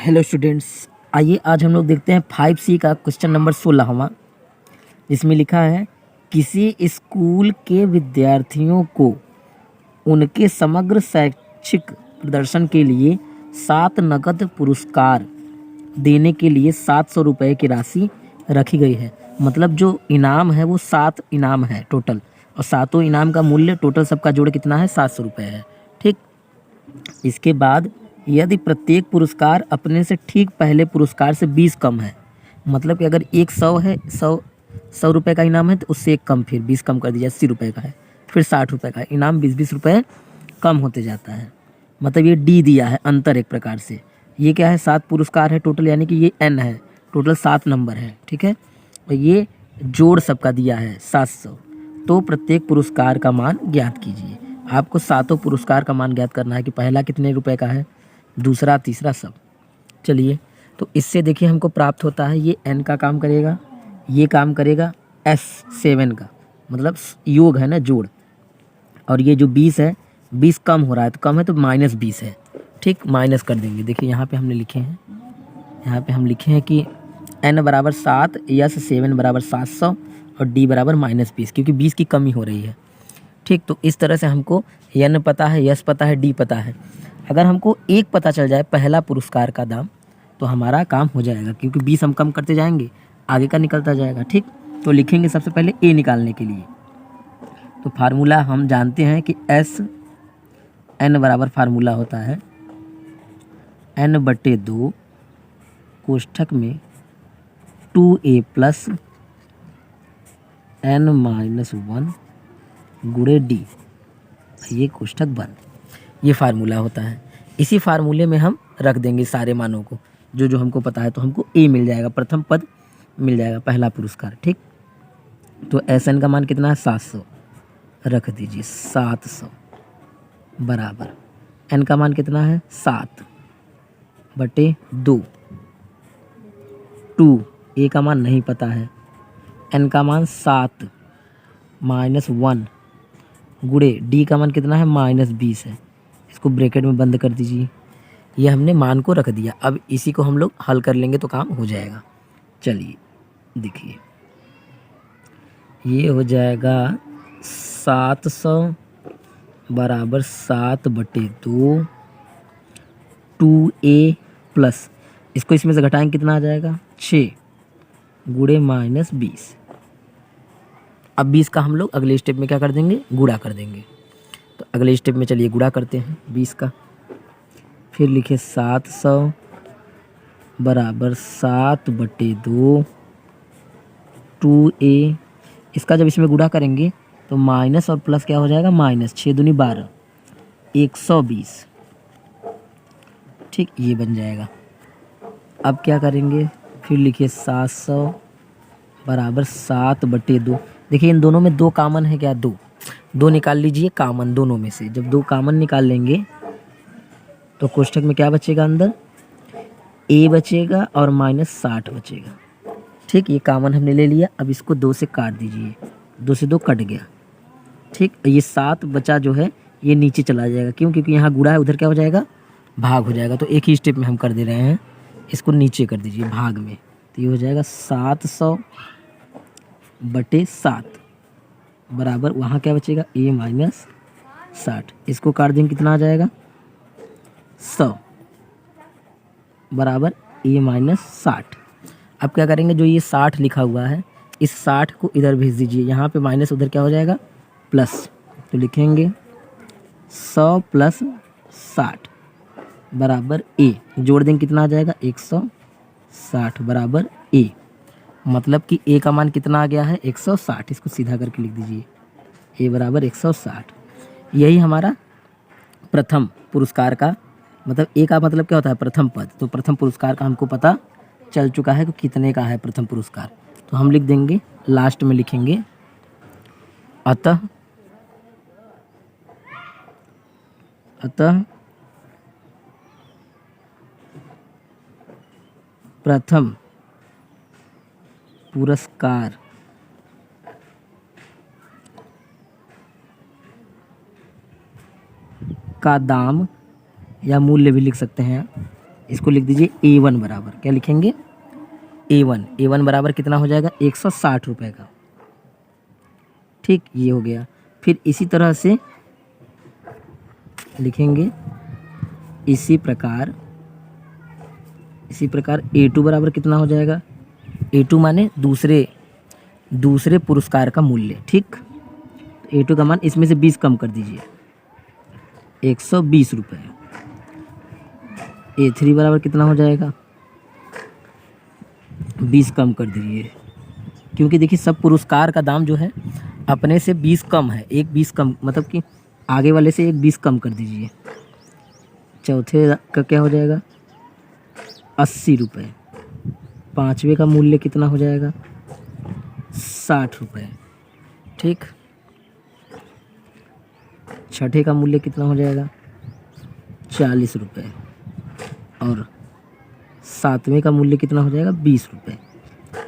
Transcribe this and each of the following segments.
Hello students, आइए आज हम लोग देखते हैं 5C का क्वेश्चन नंबर 16वां, जिसमें लिखा है किसी स्कूल के विद्यार्थियों को उनके समग्र शैक्षिक प्रदर्शन के लिए 7 नकद पुरस्कार देने के लिए 700 रुपये की राशि रखी गई है। मतलब जो इनाम है वो 7 इनाम है टोटल, और सातों इनाम का मूल्य टोटल सबका जोड़ कितना है, 700 रुपये है। ठीक, इसके बाद यदि प्रत्येक पुरस्कार अपने से ठीक पहले पुरस्कार से 20 कम है, मतलब कि अगर एक 100 है, 100 रुपये का इनाम है तो उससे एक कम, फिर 20 कम कर दीजिए, 80 रुपये का है, फिर 60 रुपये का इनाम 20-20 रुपये कम होते जाता है। मतलब ये डी दिया है अंतर एक प्रकार से। ये क्या है, 7 पुरस्कार है टोटल, यानी कि ये एन है, टोटल 7 नंबर है। ठीक है, और ये जोड़ सबका दिया है 700। तो प्रत्येक पुरस्कार का मान ज्ञात कीजिए। आपको सातों पुरस्कार का मान ज्ञात करना है कि पहला कितने रुपए का है, दूसरा, तीसरा, सब। चलिए, तो इससे देखिए हमको प्राप्त होता है, ये एन का काम करेगा, ये काम करेगा S7 का, मतलब योग है ना, जोड़। और ये जो 20 है, 20 कम हो रहा है, तो कम है तो -20 है। ठीक, माइनस कर देंगे। देखिए यहाँ पे हमने लिखे हैं, यहाँ पे हम लिखे हैं कि n बराबर 7, S7 बराबर 700 और d बराबर -20, क्योंकि 20 की कमी हो रही है। ठीक, तो इस तरह से हमको n पता है, s पता है, d पता है। अगर हमको एक पता चल जाए पहला पुरस्कार का दाम, तो हमारा काम हो जाएगा, क्योंकि 20 हम कम करते जाएंगे, आगे का निकलता जाएगा। ठीक, तो लिखेंगे सबसे पहले a निकालने के लिए। तो फार्मूला हम जानते हैं कि n बराबर फार्मूला होता है n/2 कोष्ठक में 2a प्लस n-1 गुणे d, ये कोष्ठक बंद। ये फार्मूला होता है। इसी फार्मूले में हम रख देंगे सारे मानों को, जो जो हमको पता है, तो हमको a मिल जाएगा, प्रथम पद मिल जाएगा, पहला पुरस्कार। ठीक, तो Sn का मान कितना है, 700 रख दीजिए, 700 बराबर n का मान कितना है, 7/2, 2 a का मान नहीं पता है, n का मान 7 -1 गुणे d का मान कितना है, -20 है। इसको ब्रैकेट में बंद कर दीजिए। ये हमने मान को रख दिया। अब इसी को हम लोग हल कर लेंगे तो काम हो जाएगा। चलिए देखिए, ये हो जाएगा 700 बराबर 7/2, 2a प्लस, इसको इसमें से घटाएंगे कितना आ जाएगा, 6 गुणे -20। अब 20 का हम लोग अगले स्टेप में क्या कर देंगे, गुणा कर देंगे। तो अगले स्टेप में चलिए गुणा करते हैं 20 का। फिर लिखे 700 बराबर 7/2, 2a। इसका जब इसमें गुणा करेंगे तो माइनस और प्लस क्या हो जाएगा, -6 दूनी 12, 120। ठीक, ये बन जाएगा। अब क्या करेंगे, फिर लिखिए 700 बराबर 7/2। देखिए इन दोनों में 2 कॉमन है क्या, 2 निकाल लीजिए कॉमन दोनों में से। जब 2 कॉमन निकाल लेंगे तो कोष्ठक में क्या बचेगा, अंदर a बचेगा और -60 बचेगा। ठीक, ये कॉमन हमने ले लिया। अब इसको 2 से काट दीजिए, 2 से 2 कट गया। ठीक, ये 7 बचा जो है ये नीचे चला जाएगा, क्यों, क्योंकि यहाँ गुणा है, उधर क्या हो जाएगा, भाग हो जाएगा। तो एक ही स्टेप में हम कर दे रहे हैं, इसको नीचे कर दीजिए भाग में। तो ये हो जाएगा 700/7 बराबर, वहाँ क्या बचेगा, a-60। इसको काट देंगे, कितना आ जाएगा, 100 बराबर a-60। अब क्या करेंगे, जो ये 60 लिखा हुआ है, इस 60 को इधर भेज दीजिए, यहाँ पे माइनस, उधर क्या हो जाएगा, प्लस। तो लिखेंगे 100 + 60 बराबर a, जोड़ देंगे कितना आ जाएगा, 160 बराबर a। मतलब कि a का मान कितना आ गया है, 160। इसको सीधा करके लिख दीजिए, a बराबर 160। यही हमारा प्रथम पुरस्कार का, मतलब a का मतलब क्या होता है, प्रथम पद। तो प्रथम पुरस्कार का हमको पता चल चुका है कि कितने का है प्रथम पुरस्कार। तो हम लिख देंगे, लास्ट में लिखेंगे अतः प्रथम पुरस्कार का दाम या मूल्य भी लिख सकते हैं, इसको लिख दीजिए A1 बराबर, क्या लिखेंगे A1 बराबर कितना हो जाएगा 160 रुपये का। ठीक, ये हो गया। फिर इसी तरह से लिखेंगे इसी प्रकार A2 बराबर कितना हो जाएगा, A2 माने दूसरे पुरस्कार का मूल्य। ठीक, A2 का मान इसमें से 20 कम कर दीजिए 120 रुपये। A3 बराबर कितना हो जाएगा 20 कम कर दीजिए, क्योंकि देखिए सब पुरस्कार का दाम जो है अपने से 20 कम है, एक 20 कम मतलब कि आगे वाले से एक 20 कम कर दीजिए। चौथे का क्या हो जाएगा 80 रुपये। पाँचवें का मूल्य कितना हो जाएगा 60 रुपये। ठीक, छठे का मूल्य कितना हो जाएगा 40 रुपये और सातवें का मूल्य कितना हो जाएगा 20 रुपये।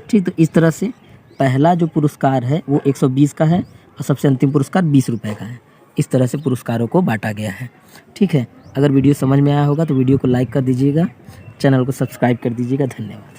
ठीक, तो इस तरह से पहला जो पुरस्कार है वो 120 का है और सबसे अंतिम पुरस्कार 20 रुपये का है। इस तरह से पुरस्कारों को बांटा गया है। ठीक है, अगर वीडियो समझ में आया होगा तो वीडियो को लाइक कर दीजिएगा, चैनल को सब्सक्राइब कर दीजिएगा। धन्यवाद।